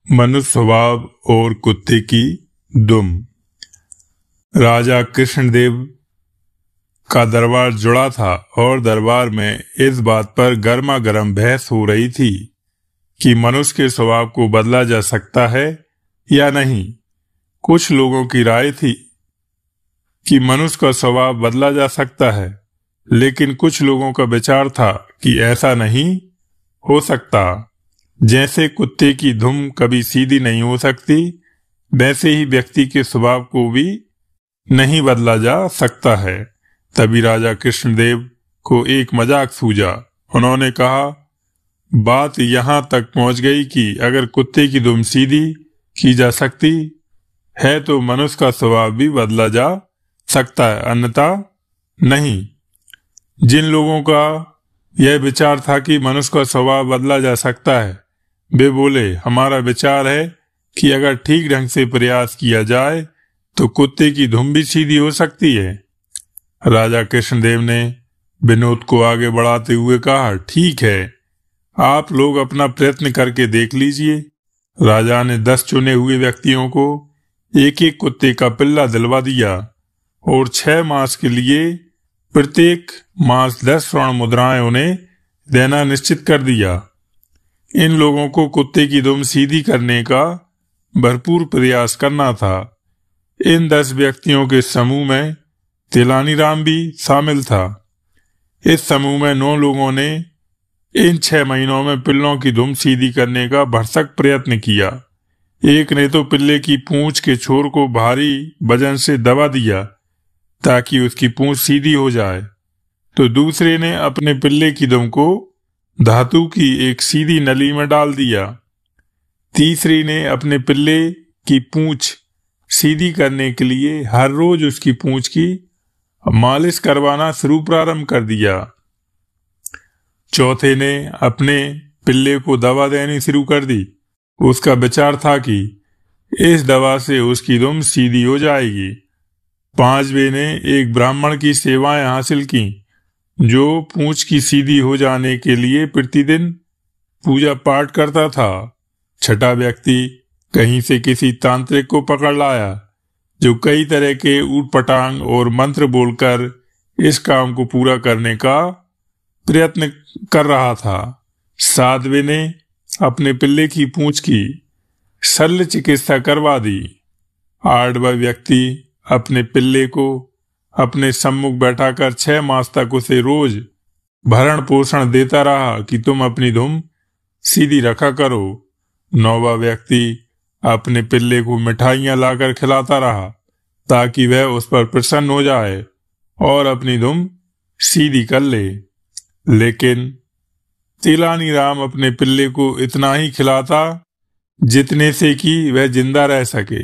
मनुष्य स्वभाव और कुत्ते की दुम। राजा कृष्णदेव का दरबार जुड़ा था और दरबार में इस बात पर गर्मा गर्म बहस हो रही थी कि मनुष्य के स्वभाव को बदला जा सकता है या नहीं। कुछ लोगों की राय थी कि मनुष्य का स्वभाव बदला जा सकता है, लेकिन कुछ लोगों का विचार था कि ऐसा नहीं हो सकता। जैसे कुत्ते की धुन कभी सीधी नहीं हो सकती, वैसे ही व्यक्ति के स्वभाव को भी नहीं बदला जा सकता है। तभी राजा कृष्णदेव को एक मजाक सूझा। उन्होंने कहा, बात यहाँ तक पहुँच गई कि अगर कुत्ते की धुन सीधी की जा सकती है तो मनुष्य का स्वभाव भी बदला जा सकता है, अन्यथा नहीं। जिन लोगों का यह विचार था कि मनुष्य का स्वभाव बदला जा सकता है, वे बोले, हमारा विचार है कि अगर ठीक ढंग से प्रयास किया जाए तो कुत्ते की धुन भी सीधी हो सकती है। राजा कृष्णदेव ने विनोद को आगे बढ़ाते हुए कहा, ठीक है, आप लोग अपना प्रयत्न करके देख लीजिए। राजा ने 10 चुने हुए व्यक्तियों को एक एक कुत्ते का पिल्ला दिलवा दिया और 6 मास के लिए प्रत्येक मास 10 स्वर्ण मुद्राएं उन्हें देना निश्चित कर दिया। इन लोगों को कुत्ते की दुम सीधी करने का भरपूर प्रयास करना था। इन 10 व्यक्तियों के समूह में तेलानीराम भी शामिल था। इस समूह में 9 लोगों ने इन 6 महीनों में पिल्लों की दुम सीधी करने का भरसक प्रयत्न किया। एक ने तो पिल्ले की पूंछ के छोर को भारी वजन से दबा दिया ताकि उसकी पूंछ सीधी हो जाए, तो दूसरे ने अपने पिल्ले की दुम को धातु की एक सीधी नली में डाल दिया। तीसरी ने अपने पिल्ले की पूंछ सीधी करने के लिए हर रोज उसकी पूंछ की मालिश करवाना प्रारंभ कर दिया। चौथे ने अपने पिल्ले को दवा देनी शुरू कर दी। उसका विचार था कि इस दवा से उसकी दुम सीधी हो जाएगी। 5वें ने एक ब्राह्मण की सेवाएं हासिल की जो पूंछ की सीधी हो जाने के लिए प्रतिदिन पूजा पाठ करता था। 6वां व्यक्ति कहीं से किसी तांत्रिक को पकड़ लाया जो कई तरह के ऊटपटांग और मंत्र बोलकर इस काम को पूरा करने का प्रयत्न कर रहा था। 7वें ने अपने पिल्ले की पूंछ की शल्य चिकित्सा करवा दी। 8वां व्यक्ति अपने पिल्ले को अपने सम्मुख बैठाकर 6 मास तक उसे रोज भरण पोषण देता रहा कि तुम अपनी धुन सीधी रखा करो। 9वां व्यक्ति अपने पिल्ले को मिठाइयां लाकर खिलाता रहा ताकि वह उस पर प्रसन्न हो जाए और अपनी धुन सीधी कर ले। लेकिन तेलानीराम अपने पिल्ले को इतना ही खिलाता जितने से कि वह जिंदा रह सके।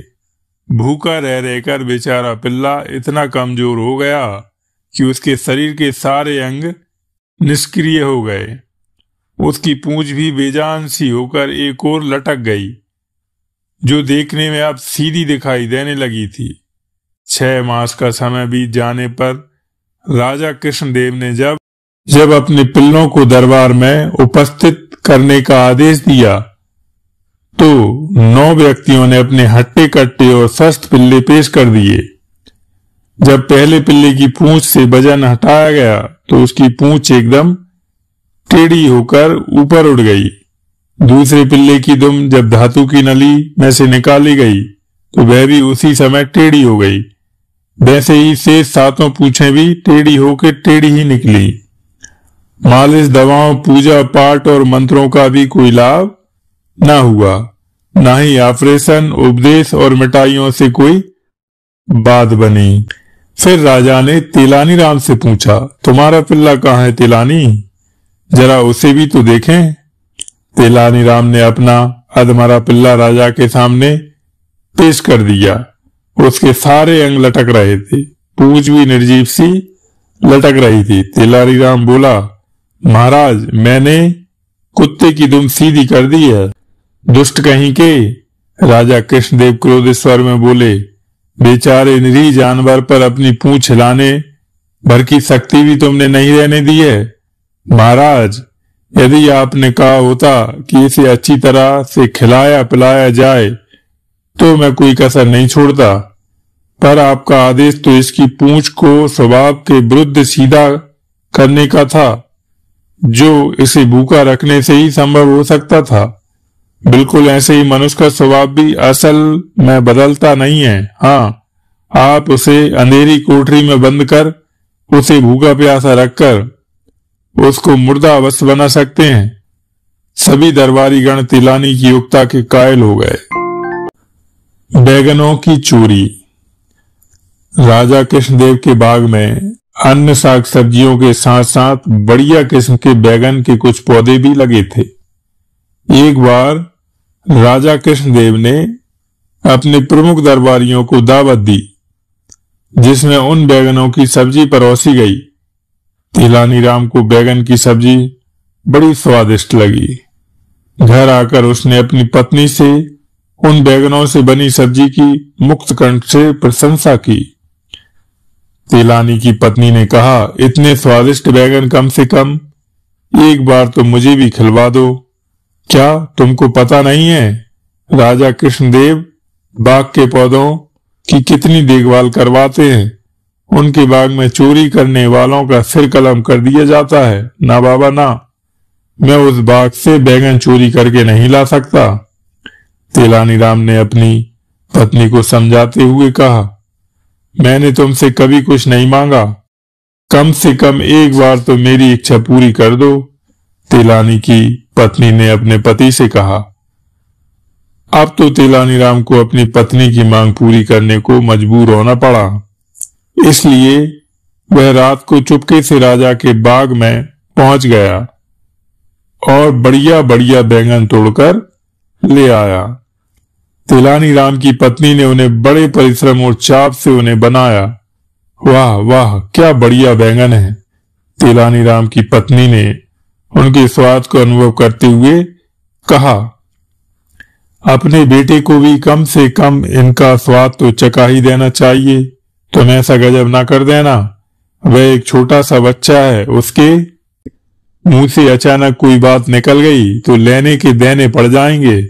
भूखा रह रहकर बेचारा पिल्ला इतना कमजोर हो गया कि उसके शरीर के सारे अंग निष्क्रिय हो गए। उसकी पूंछ भी बेजान सी होकर एक ओर लटक गई, जो देखने में अब सीधी दिखाई देने लगी थी। 6 मास का समय बीत जाने पर राजा कृष्णदेव ने जब अपने पिल्लों को दरबार में उपस्थित करने का आदेश दिया तो 9 व्यक्तियों ने अपने हट्टे कट्टे और स्वस्थ पिल्ले पेश कर दिए। जब पहले पिल्ले की पूंछ से वजन हटाया गया तो उसकी पूंछ एकदम टेढ़ी होकर ऊपर उड़ गई। दूसरे पिल्ले की दुम जब धातु की नली में से निकाली गई तो वह भी उसी समय टेढ़ी हो गई। वैसे ही शेष 7 पूंछें भी टेढ़ी होकर टेढ़ी ही निकली। मालिश, दवाओं, पूजा पाठ और मंत्रों का भी कोई लाभ न हुआ, न ही ऑपरेशन, उपदेश और मिठाइयों से कोई बात बनी। फिर राजा ने तेलानीराम से पूछा, तुम्हारा पिल्ला कहाँ है तेलानी? जरा उसे भी तो देखें। तेलानीराम ने अपना अधमरा पिल्ला राजा के सामने पेश कर दिया। उसके सारे अंग लटक रहे थे, पूंछ भी निर्जीव सी लटक रही थी। तेलानीराम बोला, महाराज, मैंने कुत्ते की दुम सीधी कर दी है। दुष्ट कहीं के, राजा कृष्णदेव क्रोधित स्वर में बोले, बेचारे निरीह जानवर पर अपनी पूंछ हिलाने भर की शक्ति भी तुमने नहीं रहने दी है। महाराज, यदि आपने कहा होता कि इसे अच्छी तरह से खिलाया पिलाया जाए तो मैं कोई कसर नहीं छोड़ता, पर आपका आदेश तो इसकी पूंछ को स्वभाव के विरुद्ध सीधा करने का था, जो इसे भूखा रखने से ही संभव हो सकता था। बिल्कुल ऐसे ही मनुष्य का स्वभाव भी असल में बदलता नहीं है। हाँ, आप उसे अंधेरी कोठरी में बंद कर उसे भूखा प्यासा रखकर उसको मुर्दा अवश्य बना सकते हैं। सभी दरबारी गण तिलानी की युक्ता के कायल हो गए। बैगनों की चोरी। राजा कृष्णदेव के बाग में अन्य साग सब्जियों के साथ साथ बढ़िया किस्म के बैगन के कुछ पौधे भी लगे थे। एक बार राजा कृष्णदेव ने अपने प्रमुख दरबारियों को दावत दी, जिसमें उन बैगनों की सब्जी परोसी गई। तिलानी राम को बैगन की सब्जी बड़ी स्वादिष्ट लगी। घर आकर उसने अपनी पत्नी से उन बैगनों से बनी सब्जी की मुक्त कंठ से प्रशंसा की। तिलानी की पत्नी ने कहा, इतने स्वादिष्ट बैगन कम से कम एक बार तो मुझे भी खिलवा दो। क्या तुमको पता नहीं है राजा कृष्णदेव बाग के पौधों की कितनी देखभाल करवाते हैं? उनके बाग में चोरी करने वालों का सिर कलम कर दिया जाता है। ना बाबा ना, मैं उस बाग से बैगन चोरी करके नहीं ला सकता। तिलानी राम ने अपनी पत्नी को समझाते हुए कहा, मैंने तुमसे कभी कुछ नहीं मांगा, कम से कम एक बार तो मेरी इच्छा पूरी कर दो। तिलानी की पत्नी ने अपने पति से कहा। अब तो तिलानी राम को अपनी पत्नी की मांग पूरी करने को मजबूर होना पड़ा, इसलिए वह रात को चुपके से राजा के बाग में पहुंच गया और बढ़िया बढ़िया बैंगन तोड़कर ले आया। तिलानी राम की पत्नी ने उन्हें बड़े परिश्रम और चाप से उन्हें बनाया। वाह वाह, क्या बढ़िया बैंगन है। तिलानी राम की पत्नी ने उनके स्वाद को अनुभव करते हुए कहा, अपने बेटे को भी कम से कम इनका स्वाद तो चखा ही देना चाहिए। तुम ऐसा गजब ना कर देना, वह एक छोटा सा बच्चा है, उसके मुंह से अचानक कोई बात निकल गई तो लेने के देने पड़ जाएंगे।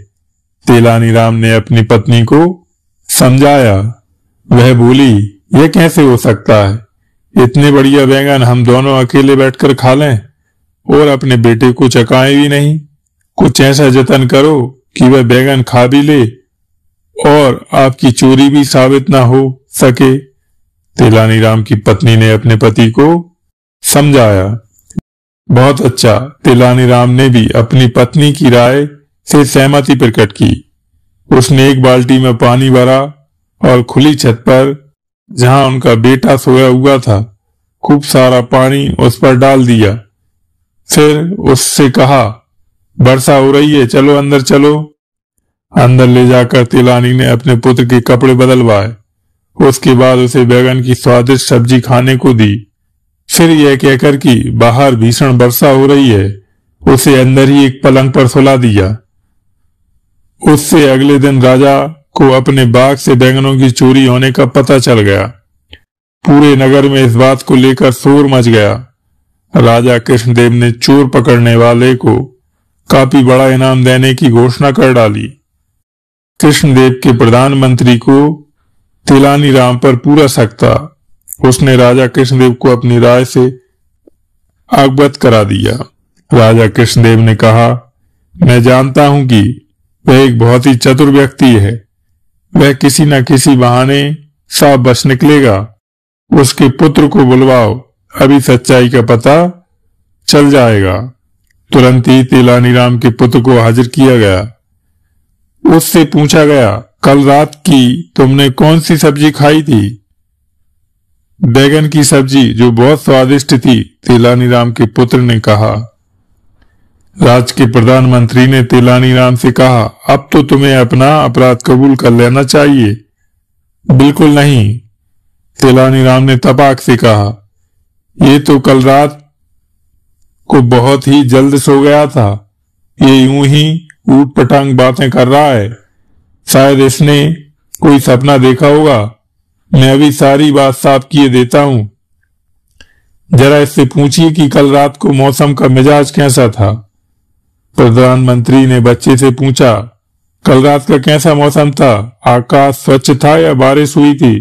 तिलानी राम ने अपनी पत्नी को समझाया। वह बोली, यह कैसे हो सकता है? इतने बढ़िया बैंगन हम दोनों अकेले बैठकर खा लें और अपने बेटे को चखाएं भी नहीं। कुछ ऐसा जतन करो कि वह बैंगन खा भी ले और आपकी चोरी भी साबित ना हो सके। तिलानी राम की पत्नी ने अपने पति को समझाया। बहुत अच्छा। तिलानी राम ने भी अपनी पत्नी की राय से सहमति प्रकट की। उसने एक बाल्टी में पानी भरा और खुली छत पर, जहां उनका बेटा सोया हुआ था, खूब सारा पानी उस पर डाल दिया। फिर उससे कहा, वर्षा हो रही है, चलो अंदर चलो। अंदर ले जाकर तिलानी ने अपने पुत्र के कपड़े बदलवाए। उसके बाद उसे बैगन की स्वादिष्ट सब्जी खाने को दी। फिर यह कहकर कि बाहर भीषण वर्षा हो रही है, उसे अंदर ही एक पलंग पर सुला दिया। उससे अगले दिन राजा को अपने बाग से बैंगनों की चोरी होने का पता चल गया। पूरे नगर में इस बात को लेकर शोर मच गया। राजा कृष्णदेव ने चोर पकड़ने वाले को काफी बड़ा इनाम देने की घोषणा कर डाली। कृष्णदेव के प्रधानमंत्री को तिलानी राम पर पूरा शक था। उसने राजा कृष्णदेव को अपनी राय से अवगत करा दिया। राजा कृष्णदेव ने कहा, मैं जानता हूं कि वह एक बहुत ही चतुर व्यक्ति है। वह किसी न किसी बहाने साफ बच निकलेगा। उसके पुत्र को बुलवाओ, अभी सच्चाई का पता चल जाएगा। तुरंत ही तिलानी राम के पुत्र को हाजिर किया गया। उससे पूछा गया, कल रात की तुमने कौन सी सब्जी खाई थी? बैगन की सब्जी, जो बहुत स्वादिष्ट थी, तिलानी राम के पुत्र ने कहा। राज्य के प्रधानमंत्री ने तिलानी राम से कहा, अब तो तुम्हें अपना अपराध कबूल कर लेना चाहिए। बिल्कुल नहीं, तिलानी राम ने तपाक से कहा, ये तो कल रात को बहुत ही जल्द सो गया था। ये यूं ही ऊट पटांग बातें कर रहा है। शायद इसने कोई सपना देखा होगा। मैं अभी सारी बात साफ किए देता हूं। जरा इससे पूछिए कि कल रात को मौसम का मिजाज कैसा था। प्रधानमंत्री ने बच्चे से पूछा, कल रात का कैसा मौसम था? आकाश स्वच्छ था या बारिश हुई थी?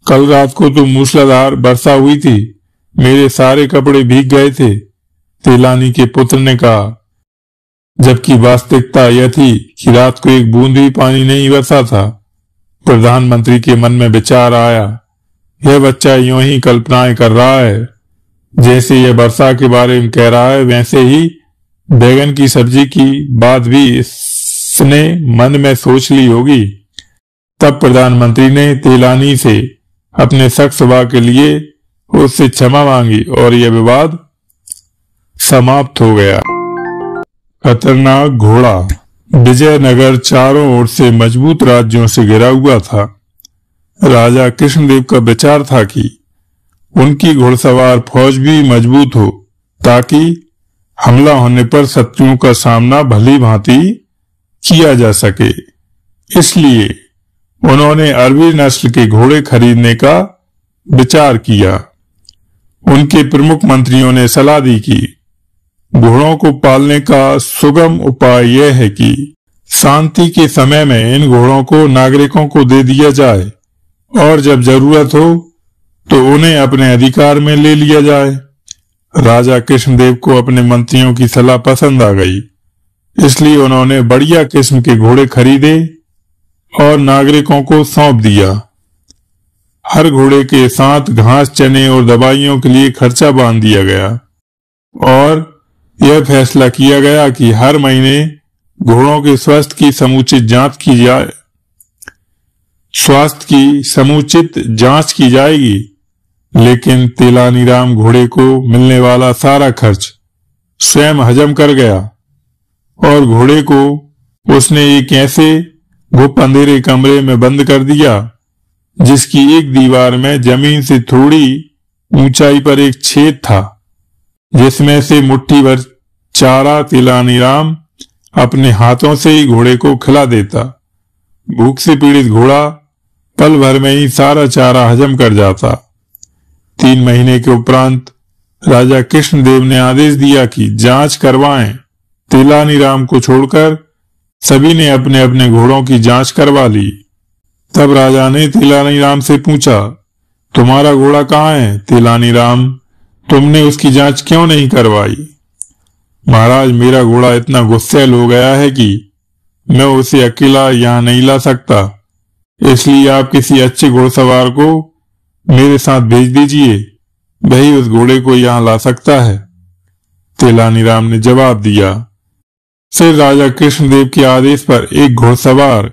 कल रात को तो मूसलाधार वर्षा हुई थी, मेरे सारे कपड़े भीग गए थे, तेलानी के पुत्र ने कहा। जबकि वास्तविकता यह थी कि रात को एक बूंद भी पानी नहीं बरसा था। प्रधानमंत्री के मन में विचार आया, यह बच्चा यूं ही कल्पनाएं कर रहा है, जैसे यह वर्षा के बारे में कह रहा है, वैसे ही बैगन की सब्जी की बात भी इसने मन में सोच ली होगी। तब प्रधानमंत्री ने तेलानी से अपने सख्त स्वभाव के लिए उससे क्षमा मांगी और यह विवाद समाप्त हो गया। खतरनाक घोड़ा। विजयनगर चारों ओर से मजबूत राज्यों से घिरा हुआ था। राजा कृष्णदेव का विचार था कि उनकी घुड़सवार फौज भी मजबूत हो, ताकि हमला होने पर शत्रुओं का सामना भली भांति किया जा सके। इसलिए उन्होंने अरबी नस्ल के घोड़े खरीदने का विचार किया। उनके प्रमुख मंत्रियों ने सलाह दी कि घोड़ों को पालने का सुगम उपाय यह है कि शांति के समय में इन घोड़ों को नागरिकों को दे दिया जाए और जब जरूरत हो तो उन्हें अपने अधिकार में ले लिया जाए। राजा कृष्णदेव को अपने मंत्रियों की सलाह पसंद आ गई, इसलिए उन्होंने बढ़िया किस्म के घोड़े खरीदे और नागरिकों को सौंप दिया। हर घोड़े के साथ घास, चने और दवाइयों के लिए खर्चा बांध दिया गया और यह फैसला किया गया कि हर महीने घोड़ों के स्वास्थ्य की समुचित जांच की जाएगी। लेकिन तेलानीराम घोड़े को मिलने वाला सारा खर्च स्वयं हजम कर गया और घोड़े को उसने एक ऐसे गुप्त अंधेरे कमरे में बंद कर दिया, जिसकी एक दीवार में जमीन से थोड़ी ऊंचाई पर एक छेद था, जिसमें से मुट्ठी भर चारा तेलानीराम अपने हाथों से ही घोड़े को खिला देता। भूख से पीड़ित घोड़ा पल भर में ही सारा चारा हजम कर जाता। 3 महीने के उपरांत राजा कृष्णदेव ने आदेश दिया कि जांच करवाएं। तेलानीराम को छोड़कर सभी ने अपने अपने घोड़ों की जांच करवा ली। तब राजा ने तेलानीराम से पूछा, तुम्हारा घोड़ा कहाँ है? तेलानीराम, तुमने उसकी जांच क्यों नहीं करवाई? महाराज, मेरा घोड़ा इतना गुस्सैल हो गया है कि मैं उसे अकेला यहाँ नहीं ला सकता, इसलिए आप किसी अच्छे घोड़सवार को मेरे साथ भेज दीजिए, वही उस घोड़े को यहाँ ला सकता है। तेलानीराम ने जवाब दिया। फिर राजा कृष्णदेव के आदेश पर एक घोड़सवार,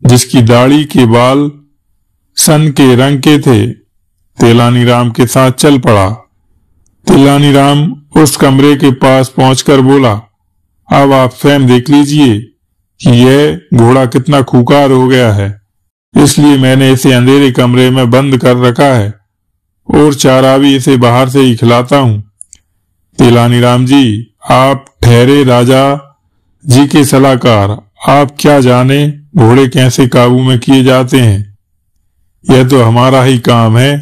जिसकी दाढ़ी के बाल सन के रंग के थे, तेलानीराम के साथ चल पड़ा। तेलानीराम उस कमरे के पास पहुंचकर बोला, अब आप स्वयं देख लीजिए कि यह घोड़ा कितना खूंखार हो गया है, इसलिए मैंने इसे अंधेरे कमरे में बंद कर रखा है और चारा भी इसे बाहर से ही खिलाता हूं। तेलानीराम जी, आप ठहरे राजा जी के सलाहकार, आप क्या जाने घोड़े कैसे काबू में किए जाते हैं, यह तो हमारा ही काम है।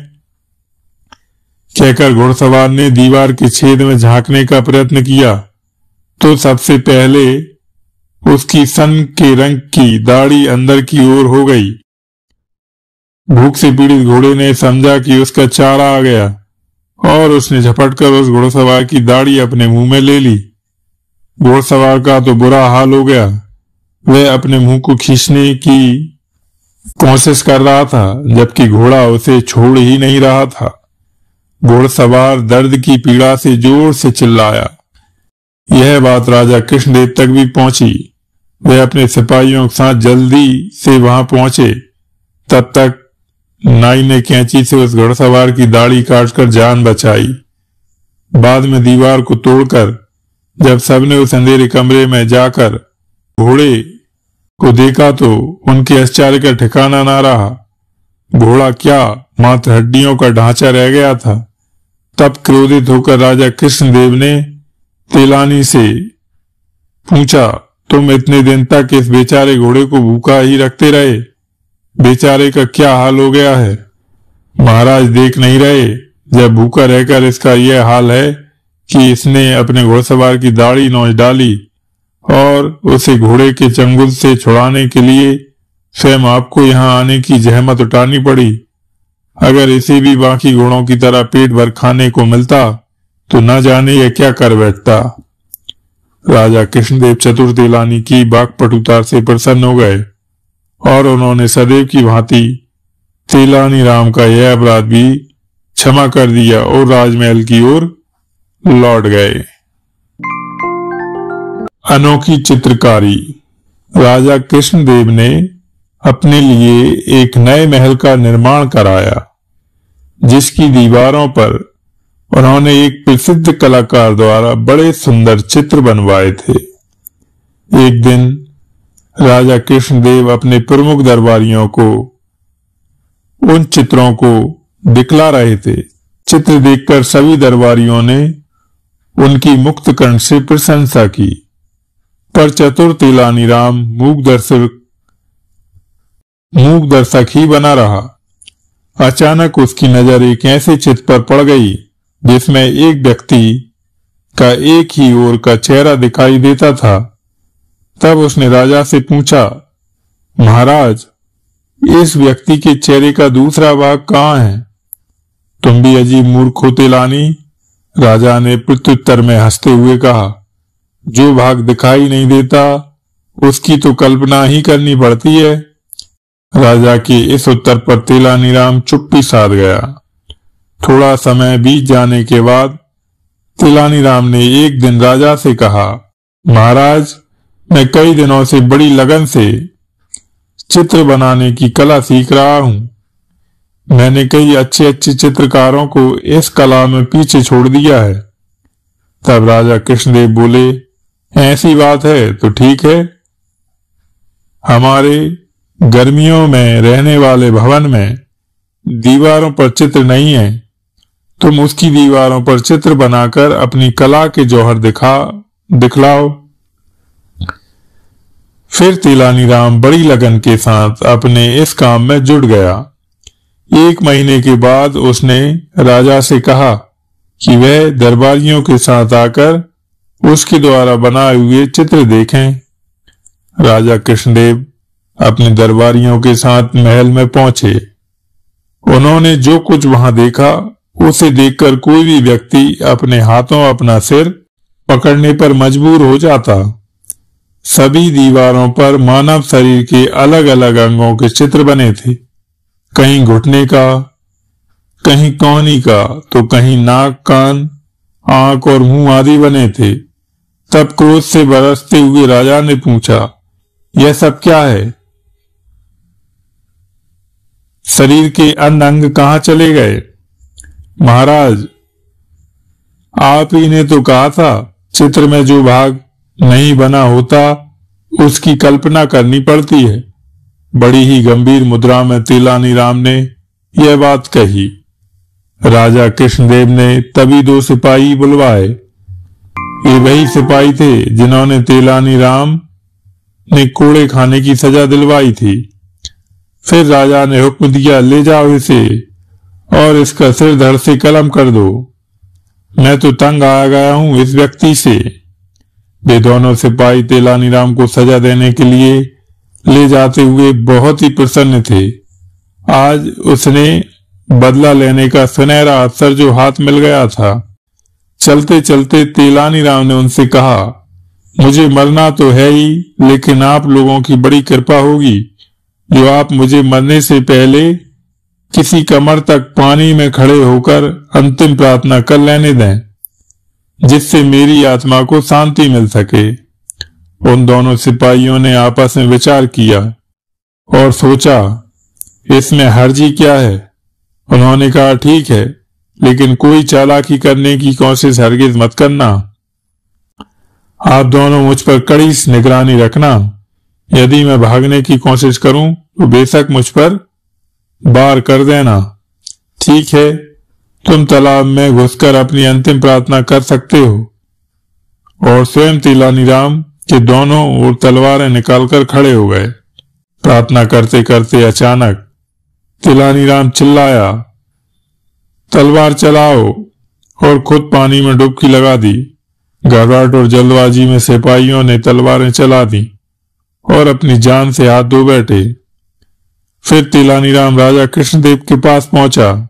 कहकर घुड़सवार ने दीवार के छेद में झांकने का प्रयत्न किया तो सबसे पहले उसकी सन के रंग की दाढ़ी अंदर की ओर हो गई। भूख से पीड़ित घोड़े ने समझा कि उसका चारा आ गया और उसने झपटकर उस घुड़सवार की दाढ़ी अपने मुंह में ले ली। घुड़सवार का तो बुरा हाल हो गया। वह अपने मुंह को खींचने की कोशिश कर रहा था, जबकि घोड़ा उसे छोड़ ही नहीं रहा था। घोड़सवार दर्द की पीड़ा से जोर से चिल्लाया। यह बात राजा कृष्णदेव तक भी पहुंची। वे अपने सिपाहियों के साथ जल्दी से वहां पहुंचे। तब तक नाई ने कैंची से उस घुड़सवार की दाढ़ी काटकर जान बचाई। बाद में दीवार को तोड़कर जब सबने उस अंधेरे कमरे में जाकर घोड़े को देखा तो उनके आश्चर्य का ठिकाना ना रहा। घोड़ा क्या, मात्र हड्डियों का ढांचा रह गया था। तब क्रोधित होकर राजा कृष्णदेव ने तेलानी से पूछा, तुम इतने दिन तक इस बेचारे घोड़े को भूखा ही रखते रहे, बेचारे का क्या हाल हो गया है? महाराज, देख नहीं रहे, जब भूखा रहकर इसका यह हाल है कि इसने अपने घुड़सवार की दाढ़ी नोच डाली और उसे घोड़े के चंगुल से छुड़ाने के लिए स्वयं आपको यहाँ आने की जहमत उठानी पड़ी। अगर इसे भी बाकी घोड़ों की तरह पेट भर खाने को मिलता तो न जाने यह क्या कर बैठता। राजा कृष्णदेव चतुर तेलानी की वाक्पटुता से प्रसन्न हो गए और उन्होंने सदैव की भांति तेलानी राम का यह अपराध भी क्षमा कर दिया और राजमहल की ओर लौट गए। अनोखी चित्रकारी। राजा कृष्णदेव ने अपने लिए एक नए महल का निर्माण कराया, जिसकी दीवारों पर उन्होंने एक प्रसिद्ध कलाकार द्वारा बड़े सुंदर चित्र बनवाए थे। एक दिन राजा कृष्णदेव अपने प्रमुख दरबारियों को उन चित्रों को दिखला रहे थे। चित्र देखकर सभी दरबारियों ने उनकी मुक्त कंठ से प्रशंसा की, पर चतुर तेलानी राम मूक दर्शक ही बना रहा। अचानक उसकी नजर एक ऐसे चित्र पर पड़ गई जिसमें एक व्यक्ति का एक ही ओर का चेहरा दिखाई देता था। तब उसने राजा से पूछा, महाराज, इस व्यक्ति के चेहरे का दूसरा भाग कहाँ है? तुम भी अजीब मूर्ख हो तेलानी, राजा ने प्रत्युत्तर में हंसते हुए कहा। जो भाग दिखाई नहीं देता उसकी तो कल्पना ही करनी पड़ती है। राजा के इस उत्तर पर तेलानी राम चुप्पी साध गया। थोड़ा समय बीत जाने के बाद तेलानी राम ने एक दिन राजा से कहा, महाराज, मैं कई दिनों से बड़ी लगन से चित्र बनाने की कला सीख रहा हूं। मैंने कई अच्छे अच्छे चित्रकारों को इस कला में पीछे छोड़ दिया है। तब राजा कृष्णदेव बोले, ऐसी बात है तो ठीक है। हमारे गर्मियों में रहने वाले भवन में दीवारों पर चित्र नहीं है। तुम उसकी दीवारों पर चित्र बनाकर अपनी कला के जौहर दिखलाओ। फिर तेलानी राम बड़ी लगन के साथ अपने इस काम में जुट गया। 1 महीने के बाद उसने राजा से कहा कि वह दरबारियों के साथ आकर उसके द्वारा बनाए हुए चित्र देखें। राजा कृष्णदेव अपने दरबारियों के साथ महल में पहुंचे। उन्होंने जो कुछ वहां देखा उसे देखकर कोई भी व्यक्ति अपने हाथों अपना सिर पकड़ने पर मजबूर हो जाता। सभी दीवारों पर मानव शरीर के अलग अलग अंगों के चित्र बने थे। कहीं घुटने का, कहीं कोहनी का, तो कहीं नाक, कान, आंख और मुंह आदि बने थे। तब क्रोध से बरसते हुए राजा ने पूछा, यह सब क्या है? शरीर के अन्य अंग कहाँ चले गए? महाराज, आप ही ने तो कहा था चित्र में जो भाग नहीं बना होता उसकी कल्पना करनी पड़ती है। बड़ी ही गंभीर मुद्रा में तेलानी राम ने यह बात कही। राजा कृष्णदेव ने तभी 2 सिपाही बुलवाए। ये वही सिपाही थे जिन्होंने तेलानी राम ने कोड़े खाने की सजा दिलवाई थी। फिर राजा ने हुक्म दिया, ले जाओ इसे और इसका सिर धड़ से कलम कर दो। मैं तो तंग आ गया हूं इस व्यक्ति से। वे दोनों सिपाही तेलानी राम को सजा देने के लिए ले जाते हुए बहुत ही प्रसन्न थे। आज उसने बदला लेने का सुनहरा अवसर जो हाथ मिल गया था। चलते चलते तेलानी राम ने उनसे कहा, मुझे मरना तो है ही, लेकिन आप लोगों की बड़ी कृपा होगी जो आप मुझे मरने से पहले किसी कमर तक पानी में खड़े होकर अंतिम प्रार्थना कर लेने दें, जिससे मेरी आत्मा को शांति मिल सके। उन दोनों सिपाहियों ने आपस में विचार किया और सोचा, इसमें हर्जी क्या है। उन्होंने कहा, ठीक है, लेकिन कोई चालाकी करने की कोशिश हरगिज मत करना। आप दोनों मुझ पर कड़ी निगरानी रखना। यदि मैं भागने की कोशिश करूं तो बेशक मुझ पर वार कर देना। ठीक है, तुम तालाब में घुसकर अपनी अंतिम प्रार्थना कर सकते हो। और स्वयं तेलानी राम के दोनों ओर तलवारें निकालकर खड़े हो गए। प्रार्थना करते करते अचानक तेलानी राम चिल्लाया, तलवार चलाओ, और खुद पानी में डुबकी लगा दी। घबराहट और जल्दबाजी में सिपाहियों ने तलवारें चला दी और अपनी जान से हाथ धो बैठे। फिर तेलानीराम राजा कृष्णदेव के पास पहुंचा।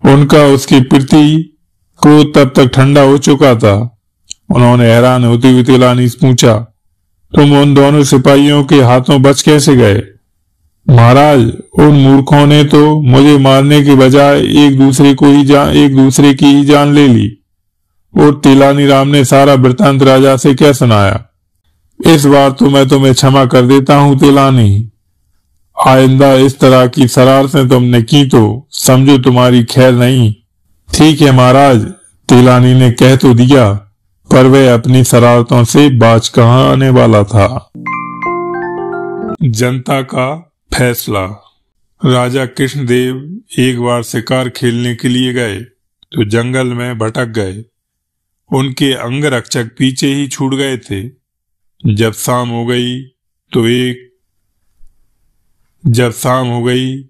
उनका उसके प्रति क्रोध तब तक ठंडा हो चुका था। उन्होंने हैरान होते हुए तेलानी से पूछा, तुम उन दोनों सिपाहियों के हाथों बच कैसे गए? महाराज, उन मूर्खों ने तो मुझे मारने के बजाय एक दूसरे की ही जान ले ली। और तेलानीराम ने सारा वृत्तांत राजा से क्या सुनाया। इस बार तो मैं तुम्हें क्षमा कर देता हूं तेलानी। आइंदा इस तरह की शरारतें तुमने की तो समझो तुम्हारी खैर नहीं। ठीक है महाराज, तेलानी ने कह तो दिया, पर वह अपनी शरारतों से बाज कहाँ आने वाला था। जनता का फैसला। राजा कृष्णदेव एक बार शिकार खेलने के लिए गए तो जंगल में भटक गए। उनके अंगरक्षक पीछे ही छूट गए थे। जब शाम हो गई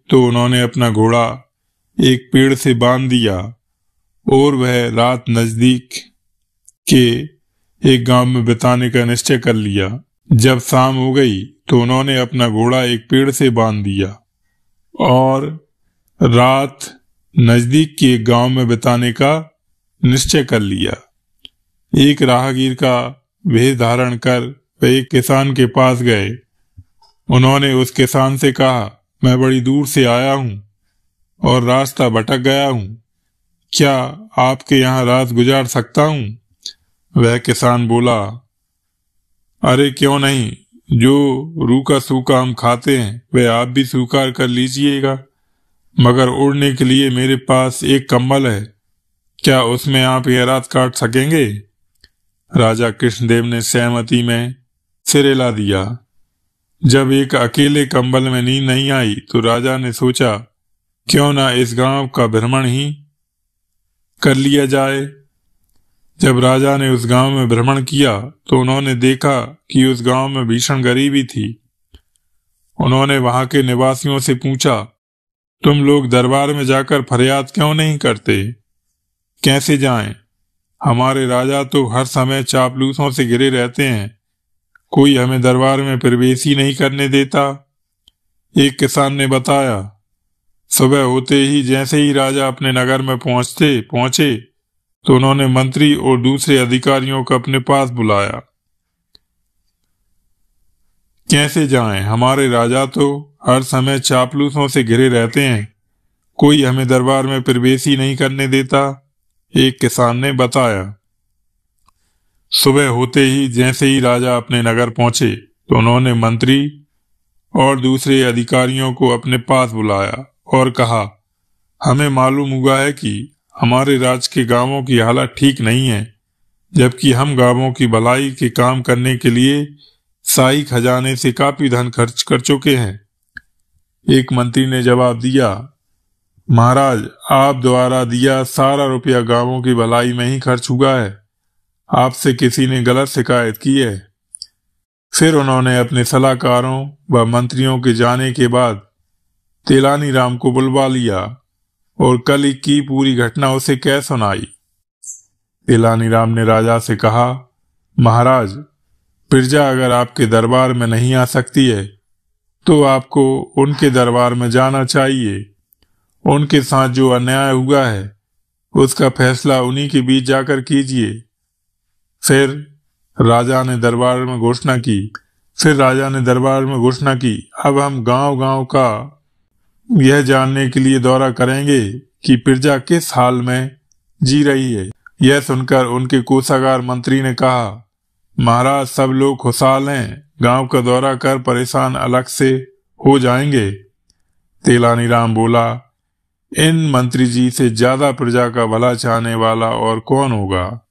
तो उन्होंने अपना घोड़ा एक पेड़ से बांध दिया और वह रात नजदीक के एक गांव में बिताने का निश्चय कर लिया। जब शाम हो गई तो उन्होंने अपना घोड़ा एक पेड़ से बांध दिया और रात नजदीक के एक गांव में बिताने का निश्चय कर लिया। एक राहगीर का वेश धारण कर वे एक किसान के पास गए। उन्होंने उस किसान से कहा, मैं बड़ी दूर से आया हूं और रास्ता भटक गया हूं, क्या आपके यहाँ रात गुजार सकता हूं? वह किसान बोला, अरे क्यों नहीं, जो रूखा सूखा हम खाते हैं वह आप भी स्वीकार कर लीजिएगा, मगर उड़ने के लिए मेरे पास एक कंबल है, क्या उसमें आप यह रात काट सकेंगे? राजा कृष्णदेव ने सहमति में सिर हिला दिया। जब एक अकेले कंबल में नींद नहीं आई तो राजा ने सोचा, क्यों ना इस गांव का भ्रमण ही कर लिया जाए। जब राजा ने उस गांव में भ्रमण किया तो उन्होंने देखा कि उस गांव में भीषण गरीबी थी। उन्होंने वहां के निवासियों से पूछा, तुम लोग दरबार में जाकर फरियाद क्यों नहीं करते? कैसे जाएं? हमारे राजा तो हर समय चापलूसों से घिरे रहते हैं, कोई हमें दरबार में प्रवेश ही नहीं करने देता। एक किसान ने बताया, सुबह होते ही जैसे ही राजा अपने नगर में पहुंचे तो उन्होंने मंत्री और दूसरे अधिकारियों को अपने पास बुलाया। कैसे जाएं? हमारे राजा तो हर समय चापलूसों से घिरे रहते हैं, कोई हमें दरबार में प्रवेश ही नहीं करने देता। एक किसान ने बताया। सुबह होते ही जैसे ही राजा अपने नगर पहुंचे तो उन्होंने मंत्री और दूसरे अधिकारियों को अपने पास बुलाया और कहा, हमें मालूम हुआ है कि हमारे राज्य के गांवों की हालत ठीक नहीं है, जबकि हम गांवों की भलाई के काम करने के लिए शाही खजाने से काफी धन खर्च कर चुके हैं। एक मंत्री ने जवाब दिया, महाराज, आप द्वारा दिया सारा रुपया गांवों की भलाई में ही खर्च हुआ है, आपसे किसी ने गलत शिकायत की है। फिर उन्होंने अपने सलाहकारों व मंत्रियों के जाने के बाद तेलानीराम को बुलवा लिया और कल की पूरी घटना उसे कह सुनाई। तेलानीराम ने राजा से कहा, महाराज, प्रजा अगर आपके दरबार में नहीं आ सकती है तो आपको उनके दरबार में जाना चाहिए। उनके साथ जो अन्याय हुआ है उसका फैसला उन्हीं के बीच जाकर कीजिए। फिर राजा ने दरबार में घोषणा की, अब हम गांव-गांव का यह जानने के लिए दौरा करेंगे कि प्रजा किस हाल में जी रही है। यह सुनकर उनके कोषागार मंत्री ने कहा, महाराज, सब लोग खुशहाल हैं, गांव का दौरा कर परेशान अलग से हो जाएंगे। तेलानीराम बोला, इन मंत्री जी से ज्यादा प्रजा का भला चाहने वाला और कौन होगा?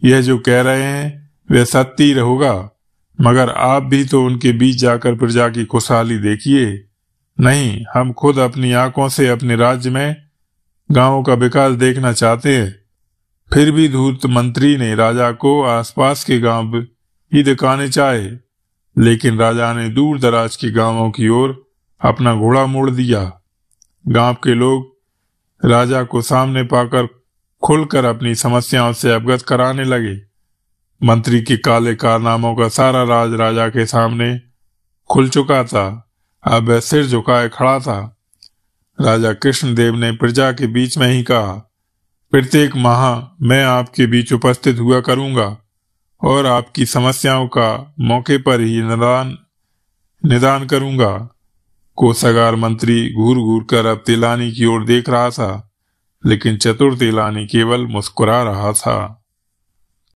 यह जो कह रहे हैं वह सत्य ही होगा, मगर आप भी तो उनके बीच जाकर प्रजा की खुशहाली देखिए। नहीं, हम खुद अपनी आंखों से अपने राज्य में गांवों का विकास देखना चाहते हैं। फिर भी धूर्त मंत्री ने राजा को आसपास के गांव ही दिखाने चाहे, लेकिन राजा ने दूर दराज के गांवों की ओर अपना घोड़ा मोड़ दिया। गांव के लोग राजा को सामने पाकर खुलकर अपनी समस्याओं से अवगत कराने लगे। मंत्री के काले कारनामों का सारा राज राजा के सामने खुल चुका था। अब वह सिर झुकाए खड़ा था। राजा कृष्णदेव ने प्रजा के बीच में ही कहा, प्रत्येक माह मैं आपके बीच उपस्थित हुआ करूंगा और आपकी समस्याओं का मौके पर ही निदान करूंगा। कोषागार मंत्री घूर घूर कर अब तिलानी की ओर देख रहा था, लेकिन चतुर तिलानी केवल मुस्कुरा रहा था।